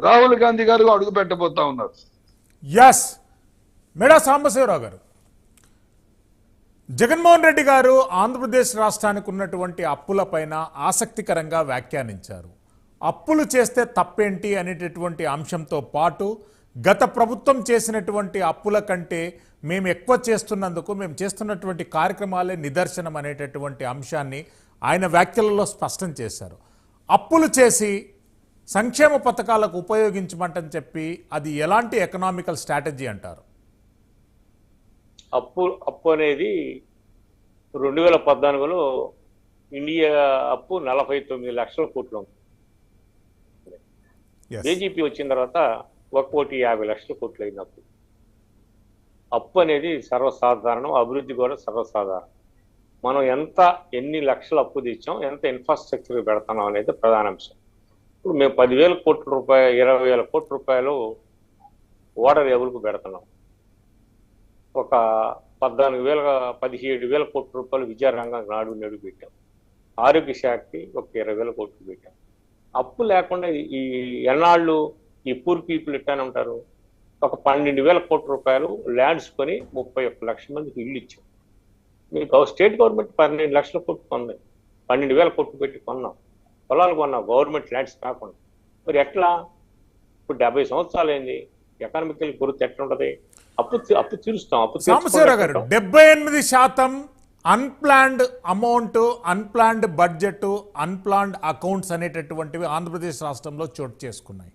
రాహుల్ గాంధీ గారు అడుగు పెట్టబోతా ఉన్నారు. ఎస్ మేడా సాంబశివరావు గారు, జగన్మోహన్ రెడ్డి గారు ఆంధ్రప్రదేశ్ రాష్ట్రానికి ఉన్నటువంటి అప్పులపైన ఆసక్తికరంగా వ్యాఖ్యానించారు. అప్పులు చేస్తే తప్పేంటి అనేటటువంటి అంశంతో పాటు గత ప్రభుత్వం చేసినటువంటి అప్పుల కంటే మేము ఎక్కువ చేస్తున్నందుకు మేము చేస్తున్నటువంటి కార్యక్రమాలే నిదర్శనం అనేటటువంటి అంశాన్ని ఆయన వ్యాఖ్యలలో స్పష్టం చేశారు. అప్పులు చేసి సంక్షేమ పథకాలకు ఉపయోగించమంటని చెప్పి అది ఎలాంటి ఎకనామికల్ స్ట్రాటజీ అంటారు? అప్పు అనేది 2014లో ఇండియా అప్పు 49 లక్షల కోట్లు ఉంది. బీజేపీ వచ్చిన తర్వాత 1,50,00,000 కోట్లు అయిన అప్పు అనేది సర్వసాధారణం, అభివృద్ధి కూడా సర్వసాధారణం. మనం ఎన్ని లక్షల అప్పు తెచ్చాం, ఎంత ఇన్ఫ్రాస్ట్రక్చర్ పెడతాం అనేది ప్రధాన అంశం. ఇప్పుడు మేము 10,000 కోట్ల రూపాయలు 20,000 కోట్ల రూపాయలు ఓడర్ ఎవరికి పెడుతున్నాం. ఒక 17,000 కోట్ల రూపాయలు విద్యారంగం నాడు నేడు పెట్టాం. ఆరోగ్య శాఖకి ఒక 20,000 కోట్లు పెట్టాం. అప్పు లేకుండా ఈ ఎన్నాళ్ళు ఈ పూర్ పీపుల్ ఎట్టానే ఉంటారు. ఒక 12,000 కోట్ల రూపాయలు ల్యాండ్స్ కొని 31 లక్షల మందికి ఇల్లు ఇచ్చాం. మీకు స్టేట్ గవర్నమెంట్ 12 లక్షల కోట్లు కొన్నాయి, 12,000 కోట్లు పెట్టి కొన్నాం, పొలాలు కొన్నాం, గవర్నమెంట్ ల్యాండ్స్ కాకుండా. మరి ఎట్లా? ఇప్పుడు 70 సంవత్సరాలు అయింది, ఎకనామికల్ గ్రోత్ ఎట్లా ఉంటుంది? అప్పు తీరుస్తాం. సాంబశివరావు గారు, 78% unplanned amount, unplanned budget, unplanned accounts అనేటటువంటివి ఆంధ్రప్రదేశ్ రాష్ట్రంలో చోటు చేసుకున్నాయి.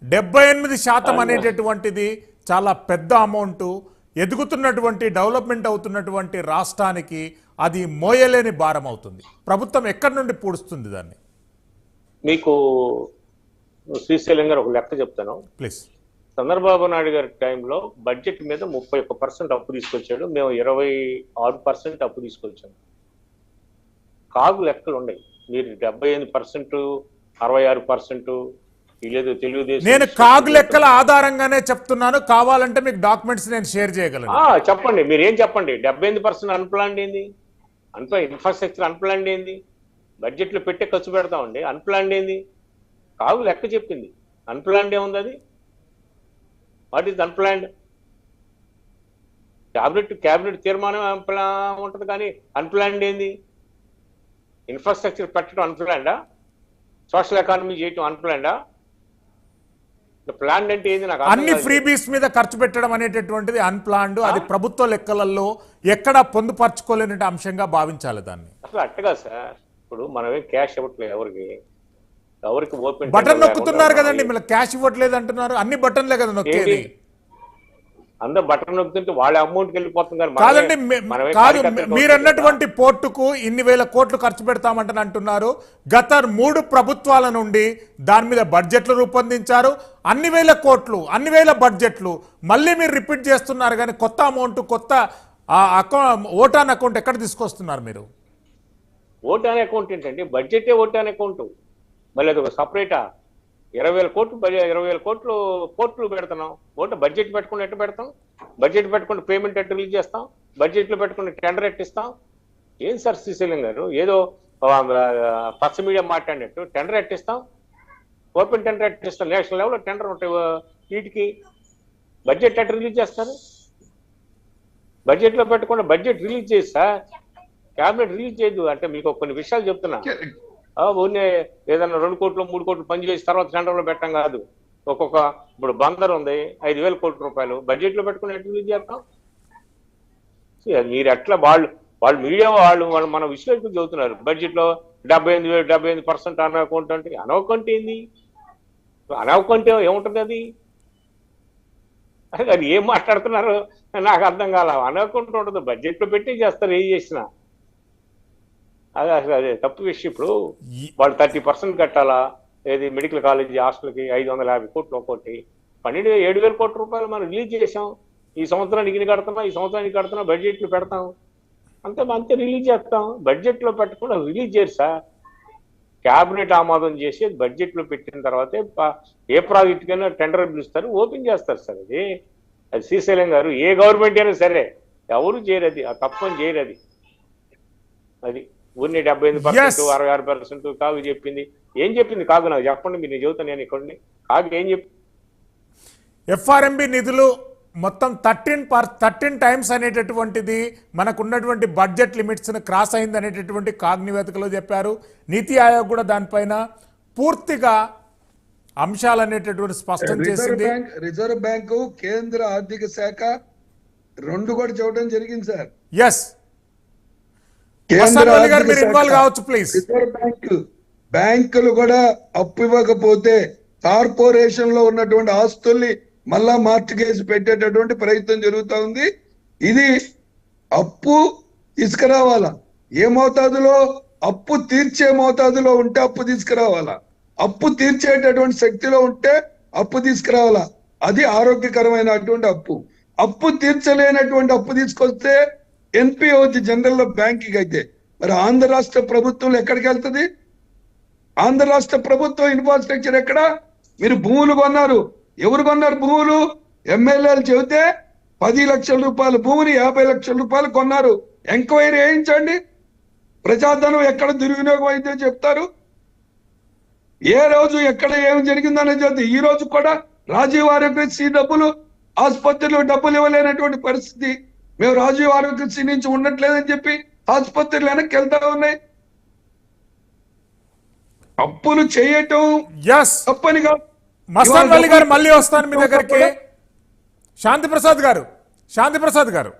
78% అనేటటువంటిది చాలా పెద్ద అమౌంట్. ఎదుగుతున్నటువంటి డెవలప్మెంట్ అవుతున్నటువంటి రాష్ట్రానికి అది మోయలేని భారం అవుతుంది. ప్రభుత్వం ఎక్కడి నుండి పూడుస్తుంది దాన్ని? మీకు శ్రీశైలం గారు ఒక లెక్క చెప్తాను ప్లీజ్. చంద్రబాబు నాయుడు గారి టైంలో బడ్జెట్ మీద 31% అప్పు తీసుకొచ్చాడు. మేము 26% అప్పు తీసుకొచ్చాము. కాగు లెక్కలు ఉన్నాయి. మీరు 78%, 66%, లేదు తెలుగుదేశం. నేను కాగు లెక్కల ఆధారంగానే చెప్తున్నాను. కావాలంటే మీకు డాక్యుమెంట్స్ నేను షేర్ చేయగలను. చెప్పండి, మీరు ఏం చెప్పండి. 78% అన్ప్లాన్డ్ ఏంది? ఇన్ఫ్రాస్ట్రక్చర్ అన్ప్లాన్డ్ ఏంది? బడ్జెట్ లో పెట్టే ఖర్చు పెడతామండి. అన్ప్లాన్డ్ ఏంది? కాగు లెక్క చెప్పింది. అన్ప్లాన్డ్ ఏముంది? అది వాట్ ఈస్ అన్ప్లాన్డ్? క్యాబినెట్ తీర్మానం ఉంటుంది, కానీ అన్ప్లాన్డ్ ఏంది? ఇన్ఫ్రాస్ట్రక్చర్ పెట్టడం అన్ప్లాన్డా? సోషల్ ఎకానమీ చేయటం అన్ప్లాన్డా? ప్లాన్ అంటే ఏంది? నాకు అన్ని ఫ్రీబీస్ మీద ఖర్చు పెట్టడం అనేటటువంటిది అన్ప్లాన్డ్. అది ప్రభుత్వ లెక్కలలో ఎక్కడ పొందుపరచుకోలేని అంశంగా భావించాలి దాన్ని. అసలు అట్టగా సార్, ఇప్పుడు మనమే క్యాష్ ఇవ్వట్లేదు ఎవరికి ఓపెన్ బటన్ నొక్కుతున్నారు కదండి, మీరు క్యాష్ ఇవ్వట్లేదు అంటున్నారు. అన్ని బటన్లే కదా నొక్కేది. అందరూ బటన్ నొక్కుతుంటే వాళ్ళ అమౌంట్కి వెళ్ళిపోతుంది. కాదండి, కాదు, మీరు అన్నటువంటి పోర్టుకు ఇన్ని వేల కోట్లు ఖర్చు పెడతామంటని అంటున్నారు. గత 3 ప్రభుత్వాల నుండి దాని మీద బడ్జెట్లు రూపొందించారు. అన్ని వేల బడ్జెట్లు మళ్ళీ మీరు రిపీట్ చేస్తున్నారు. కానీ కొత్త అమౌంట్, కొత్త ఓటాన్ అకౌంట్ ఎక్కడ తీసుకొస్తున్నారు మీరు? ఓటాన్ అకౌంట్ ఏంటండి? బడ్జెటే ఓటాన్ అకౌంట్. మళ్ళీ అది ఒక సపరేటా? 20,000 కోట్లు కోట్లు పెడుతున్నాం. బడ్జెట్ పెట్టుకుని ఎట్టు పెడతాం? బడ్జెట్ పెట్టుకుని పేమెంట్ ఎట్టు రిలీజ్ చేస్తాం? బడ్జెట్లో పెట్టుకుని టెండర్ ఎట్టిస్తాం? ఏం సార్ శ్రీశైలం గారు, ఏదో పచ్చ మీడియా మాట్లాడినట్టు టెండర్ ఎట్టిస్తాం? ఓపెన్ టెండర్ ఎట్టిస్తాం? నేషనల్ లెవెల్లో టెండర్ ఉంటాయి వీటికి. బడ్జెట్ ఎట్టు రిలీజ్ చేస్తారు? బడ్జెట్లో పెట్టుకుని బడ్జెట్ రిలీజ్ చేసి సార్, క్యాబినెట్ రిలీజ్ చేయదు అంటే మీకు కొన్ని విషయాలు చెప్తున్నా. ఊరినే ఏదన్నా 2 కోట్లు 3 కోట్లు పని చేసి తర్వాత టెండర్లో పెట్టడం కాదు. ఇప్పుడు బందర్ ఉంది, 5,000 కోట్ల రూపాయలు బడ్జెట్లో పెట్టుకుని ఎట్లా రిలీజ్ చేస్తాం? మీరు ఎట్లా వాళ్ళు మీడియా వాళ్ళు మన విశ్లేషకులు చెబుతున్నారు బడ్జెట్లో 78% అనకౌంట్ అంటే. అనకౌంట్ ఏంది? అనకౌంట్ ఏముంటుంది? అది ఏం మాట్లాడుతున్నారు నాకు అర్థం కాల. అనకౌంట్ ఉంటుంది, బడ్జెట్లో పెట్టి చేస్తారు ఏం చేసినా. అదే తప్పు విషయం. ఇప్పుడు వాళ్ళు 30% కట్టాలా? ఏది మెడికల్ కాలేజీ హాస్టల్కి 550 కోట్లు ఒక్కోటి. 7,000 కోట్ల రూపాయలు మనం రిలీజ్ చేసాం. ఈ సంవత్సరానికి ఇన్ని కడుతున్నాం, ఈ సంవత్సరానికి కడుతున్నాం, బడ్జెట్లు పెడతాం, అంతే రిలీజ్ చేస్తాం. బడ్జెట్లో పెట్టకుండా రిలీజ్ చేయరు సార్. క్యాబినెట్ ఆమోదం చేసి బడ్జెట్లో పెట్టిన తర్వాతే ఏ ప్రాజెక్టుకైనా టెండర్ పిలుస్తారు, ఓపెన్ చేస్తారు సార్. అది శ్రీశైలం గారు, ఏ గవర్నమెంట్ అయినా సరే ఎవరు చేయరు, ఆ తప్పని చేయరు. అది ఊరిని 75%, 66% కావు చెప్పింది. ఏం చెప్పింది కాగు? నాకు చెప్పండి, మీరు చెబుతాను నేను ఇక్కడ కాగు ఏం చెప్పి ఎఫ్ఆర్ఎంబి నిధులు మొత్తం 13 టైమ్స్ అనేటటువంటిది మనకున్నటువంటి బడ్జెట్ లిమిట్స్ను క్రాస్ అయింది అనేటటువంటి కాగ్ నివేదికలో చెప్పారు. నీతి ఆయోగ్ కూడా దానిపైన పూర్తిగా అంశాలు అనేటటువంటి స్పష్టం చేసింది. రిజర్వ్ బ్యాంకు కేంద్ర ఆర్థిక శాఖ రెండు కూడా చూడడం జరిగింది సార్. ఎస్ మీరు ఇన్వాల్వ్ కావచ్చు ప్లీజ్. రిజర్వ్ బ్యాంకులు కూడా అప్పు ఇవ్వకపోతే కార్పొరేషన్ లో ఉన్నటువంటి ఆస్తుల్ని మళ్ళా మార్టిగేజ్ పెట్టేటటువంటి ప్రయత్నం జరుగుతూ ఉంది. ఇది అప్పు తీసుకురావాలా, ఏ మోతాదులో అప్పు తీర్చే మోతాదులో ఉంటే అప్పు తీసుకురావాలా, అప్పు తీర్చేటటువంటి శక్తిలో ఉంటే అప్పు తీసుకురావాలా. అది ఆరోగ్యకరమైనటువంటి అప్పు. అప్పు తీర్చలేనటువంటి అప్పు తీసుకొస్తే ఎన్పి అవుతుంది జనరల్ బ్యాంకింగ్ అయితే. మరి ఆంధ్ర రాష్ట్ర ప్రభుత్వం ఎక్కడికి వెళ్తుంది? ఆంధ్ర రాష్ట్ర ప్రభుత్వం ఇన్ఫ్రాస్ట్రక్చర్ ఎక్కడ? మీరు భూములు కొన్నారు, ఎవరు కొన్నారు భూములు? ఎమ్మెల్యేలు చెబితే 10 లక్షల రూపాయల భూమిని 50 లక్షల రూపాయలు కొన్నారు. ఎంక్వైరీ వేయించండి, ప్రజాధనం ఎక్కడ దుర్వినియోగం అయితే చెప్తారు. ఏ రోజు ఎక్కడ ఏమి జరిగిందనేది చెప్తే ఈ రోజు కూడా రాజీవ్ ఆరోగ్యశ్రీ డబ్బులు, ఆసుపత్రిలో డబ్బులు ఇవ్వలేనటువంటి పరిస్థితి. మేము రాజీవ్ ఆరోగ్యశ్రీ నుంచి ఉండట్లేదని చెప్పి ఆసుపత్రులు వెనక్కి వెళ్తా ఉన్నాయి. అప్పులు చేయటం తప్పని కాదు. మస్తాన్ వలి గారు మళ్ళీ వస్తాను మీ దగ్గరికి. శాంతి ప్రసాద్ గారు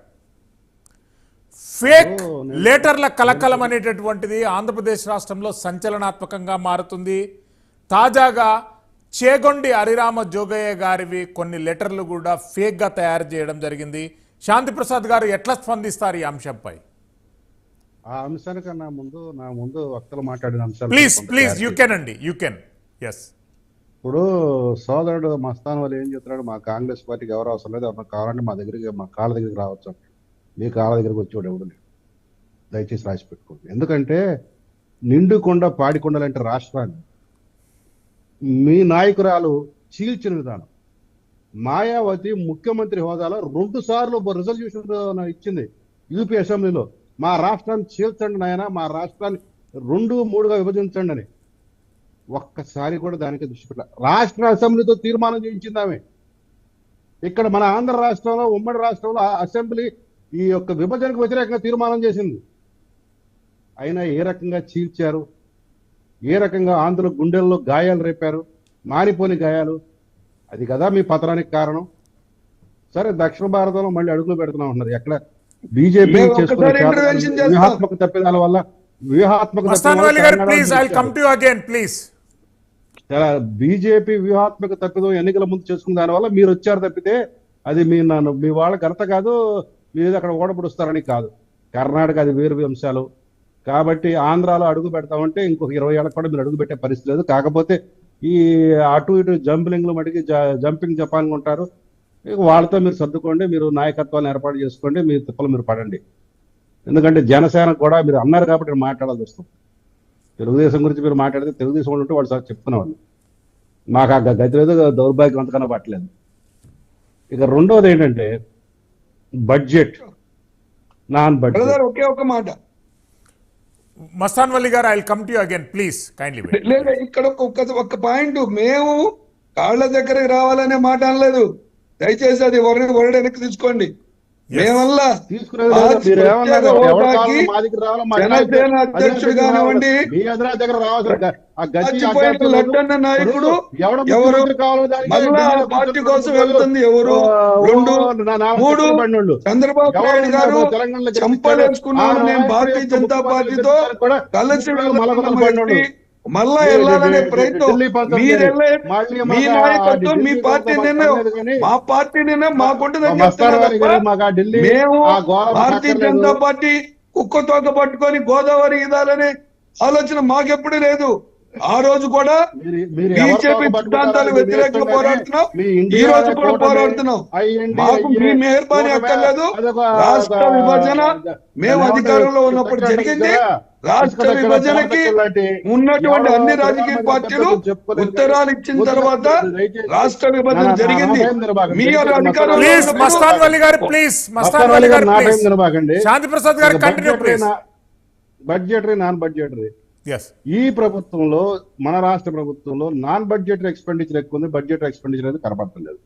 ఫేక్ లెటర్ల కలకలం అనేటటువంటిది ఆంధ్రప్రదేశ్ రాష్ట్రంలో సంచలనాత్మకంగా మారుతుంది. తాజాగా చేగొండి హరిరామ జోగయ్య గారివి కొన్ని లెటర్లు కూడా ఫేక్ గా తయారు చేయడం జరిగింది. శాంతి ప్రసాద్ గారు ఎట్లా స్పందిస్తారు ఈ అంశంపై? ఆ అంశానికన్నా నా ముందు వక్తలు మాట్లాడిన అంశాలు ప్లీజ్ యూ కెన్ అండి, యూ కెన్. ఎస్, ఇప్పుడు సోదరుడు మస్తాన్ వాళ్ళు ఏం చెప్తున్నాడు, మా కాంగ్రెస్ పార్టీకి ఎవరు అవసరం లేదు, ఎవరు కావాలంటే మా దగ్గరికి, మా కాళ్ళ దగ్గరికి రావచ్చు. మీ కాళ్ళ దగ్గరికి వచ్చేవాడు ఎవడు లేదు. దయచేసి రాసి పెట్టుకోండి. ఎందుకంటే నిండుకొండ పాడికొండలంటే రాష్ట్రాన్ని మీ నాయకురాలు చీల్చిన విధానం, మాయావతి ముఖ్యమంత్రి హోదాలో 2 సార్లు రిజల్యూషన్ ఇచ్చింది యూపీ అసెంబ్లీలో, మా రాష్ట్రాన్ని చీల్చండి నాయన, మా రాష్ట్రాన్ని 2-3గా విభజించండి అని. ఒక్కసారి కూడా దానికి దృష్టి పెట్టాలి. రాష్ట్ర అసెంబ్లీతో తీర్మానం చేయించింది ఆమె. ఇక్కడ మన ఆంధ్ర రాష్ట్రంలో, ఉమ్మడి రాష్ట్రంలో అసెంబ్లీ ఈ యొక్క విభజనకు వ్యతిరేకంగా తీర్మానం చేసింది. అయినా ఏ రకంగా చీల్చారు, ఏ రకంగా ఆంధ్ర గుండెల్లో గాయాలు రేపారు, మానిపోని గాయాలు. అది కదా మీ పతనానికి కారణం. సరే, దక్షిణ భారతంలో మళ్ళీ అడుగులు పెడుతున్నాం ఉన్నారు. ఎక్కడ బీజేపీ వ్యూహాత్మక తప్పిదాల వల్ల బీజేపీ వ్యూహాత్మక తప్పిదం ఎన్నికల ముందు చేసుకున్న దానివల్ల మీరు వచ్చారు తప్పితే అది మీ వాళ్ళ ఘనత కాదు, మీరు అక్కడ ఓడపడుస్తారని కాదు. కర్ణాటక అది వేరు అంశాలు. కాబట్టి ఆంధ్రాలో అడుగు పెడతామంటే ఇంకొక 20 ఏళ్ళకి కూడా మీరు అడుగు పెట్టే పరిస్థితి లేదు. కాకపోతే ఈ అటు ఇటు జంపింగ్లు మటుకి జంపింగ్ జపాన్ ఉంటారు. వాళ్ళతో మీరు సర్దుకోండి, మీరు నాయకత్వాన్ని ఏర్పాటు చేసుకోండి, మీ తిప్పలు మీరు పడండి. ఎందుకంటే జనసేన కూడా మీరు అన్నారు కాబట్టి నేను మాట్లాడాల్సి వస్తుంది. తెలుగుదేశం గురించి మీరు మాట్లాడితే తెలుగుదేశం వాళ్ళు ఉంటే వాళ్ళు సార్ చెప్తున్నవాళ్ళు, మాకు ఆ గతి లేదు, దౌర్భాగ్యం అంతకన్నా పట్టలేదు. ఇక రెండోది ఏంటంటే బడ్జెట్, నాన్ బడ్జెట్. ఒకే ఒక మాట మస్తాన్ వలి గారు, I will come to you again please kindly. లేదు, ఇక్కడ ఒక పాయింట్, మేము కాళ్ళ దగ్గరికి రావాలనే మాట అనలేదు. దయచేసి అది వరడ వెనక్కి తీసుకోండి. మేమల్లా జనసేన అధ్యక్షుడు కానివ్వండి, లడ్డన్న నాయకుడు ఎవరు, మళ్ళా పార్టీ కోసం వెళ్తుంది ఎవరు, 2, 3 చంద్రబాబు నాయుడు గారు చంపలేసుకున్నాను నేను భారతీయ జనతా పార్టీతో కలిసి మళ్ళా వెళ్ళాలనే ప్రయత్నం. మీ నాయకత్వం, మీ పార్టీ నిర్ణయం, మా పార్టీ నిర్ణయం మాకుంటుందని చెప్తున్నారు. మేము భారతీయ జనతా పార్టీ కుక్క తోక పట్టుకొని గోదావరి ఇదాలనే ఆలోచన మాకెప్పుడు లేదు. ఆ రోజు కూడా బీజేపీ సిద్ధాంతాలకు వ్యతిరేకంగా పోరాడుతున్నాం, ఈ రోజు కూడా పోరాడుతున్నాం. మాకు మీ మెహర్బానీ అక్కర్లేదు. రాష్ట్ర విభజన మేము అధికారంలో ఉన్నప్పుడు జరిగింది. రాష్ట్ర విభజనకి ఉన్నటువంటి అన్ని రాజకీయ పార్టీలు ఉత్తరాలు ఇచ్చిన తర్వాత రాష్ట్ర విభజన జరిగింది. మీ అధికారంలో బడ్జెటరీ నాన్ బడ్జెటరీ ఎస్ ఈ ప్రభుత్వంలో, మన రాష్ట్ర ప్రభుత్వంలో నాన్ బడ్జెటరీ ఎక్స్పెండిచర్ ఎక్కువ ఉంది, బడ్జెటరీ ఎక్స్పెండిచర్ అనేది కనపడలేదు.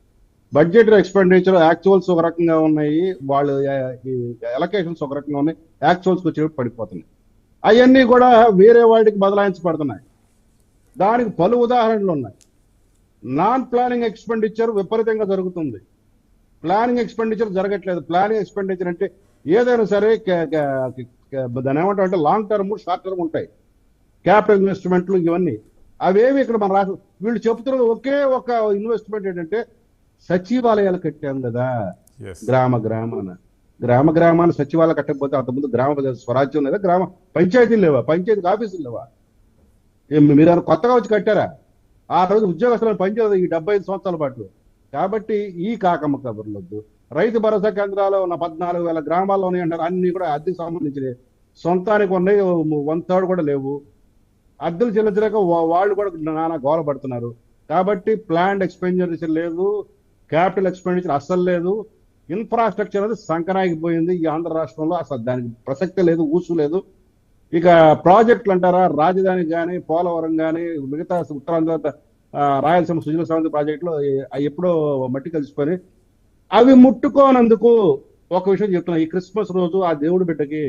బడ్జెటరీ ఎక్స్పెండిచర్ యాక్చువల్స్ ఒక రకంగా ఉన్నాయి, వాళ్ళు ఎలకేషన్స్ ఒక రకంగా ఉన్నాయి, యాక్చువల్స్కి వచ్చేటప్పుడు పడిపోతున్నాయి. అవన్నీ కూడా వేరే వాటికి బదలాయించబడుతున్నాయి. దానికి పలు ఉదాహరణలు ఉన్నాయి. నాన్ ప్లానింగ్ ఎక్స్పెండిచర్ విపరీతంగా జరుగుతుంది, ప్లానింగ్ ఎక్స్పెండిచర్ జరగట్లేదు. ప్లానింగ్ ఎక్స్పెండిచర్ అంటే ఏదైనా సరే దాని ఏమంటారు అంటే లాంగ్ టర్మ్, షార్ట్ టర్మ్ ఉంటాయి, క్యాపిటల్ ఇన్వెస్ట్మెంట్లు ఇవన్నీ. అవేవి ఇక్కడ మన రాష్ట్రం వీళ్ళు చెప్తున్నది ఒకే ఒక ఇన్వెస్ట్మెంట్ ఏంటంటే సచివాలయాలు కట్టాం కదా ఎస్ గ్రామ గ్రామాన సచివాలయాలు కట్టకపోతే అంతకుముందు గ్రామ స్వరాజ్యం లేదా, గ్రామ పంచాయతీలు లేవా, పంచాయతీ ఆఫీసులు లేవా? మీరు ఏమైనా కొత్తగా వచ్చి కట్టారా? ఆ రోజు ఉద్యోగస్తులను పనిచేయదు ఈ 75 సంవత్సరాల పాటు. కాబట్టి ఈ కాకమ్మ కబుర్లొద్దు. రైతు భరోసా కేంద్రాలు ఉన్న 14,000 గ్రామాల్లో ఉన్నాయి అంటారు, అన్ని కూడా అద్దెకి సంబంధించినవి. సొంతానికి ఉన్నాయి 1/3 కూడా లేవు. అద్దెలు చెల్లించలేక వాళ్ళు కూడా నానా గోల పడుతున్నారు. కాబట్టి ప్లాన్డ్ ఎక్స్పెండిచర్ లేదు, క్యాపిటల్ ఎక్స్పెండిచర్ అస్సలు లేదు. ఇన్ఫ్రాస్ట్రక్చర్ అనేది సంకనాగిపోయింది ఈ ఆంధ్ర రాష్ట్రంలో. అసలు దానికి ప్రసక్తే లేదు, ఊసు లేదు. ఇక ప్రాజెక్టులు అంటారా, రాజధాని కానీ, పోలవరం కానీ, మిగతా ఉత్తరాంధ్ర రాయలసీమ సుజల సమితి ప్రాజెక్టులు అవి ఎప్పుడో మట్టి కలిసిపోయి అవి ముట్టుకోనందుకు ఒక విషయం చెప్తున్నా. ఈ క్రిస్మస్ రోజు ఆ దేవుడి బిడ్డకి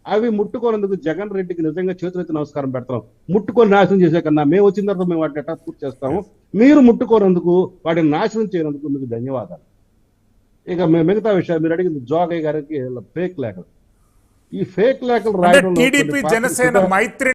అవి ముట్టుకోనందుకు జగన్ రెడ్డికి నిజంగా చేతులెత్తి నమస్కారం పెడతాం. ముట్టుకొని నాశనం చేసే కన్నా మేము వచ్చిన తర్వాత మేము వాటిని ఎట్లా పూర్తి చేస్తాము, మీరు ముట్టుకోనందుకు, వాటిని నాశనం చేయనందుకు మీకు ధన్యవాదాలు. ఇక మిగతా విషయాలు మీరు అడిగింది జోగయ్య గారికి ఫేక్ లేఖలు. ఈ ఫేక్ లేఖలు రాయడం టీడీపీ జనసేన మైత్రి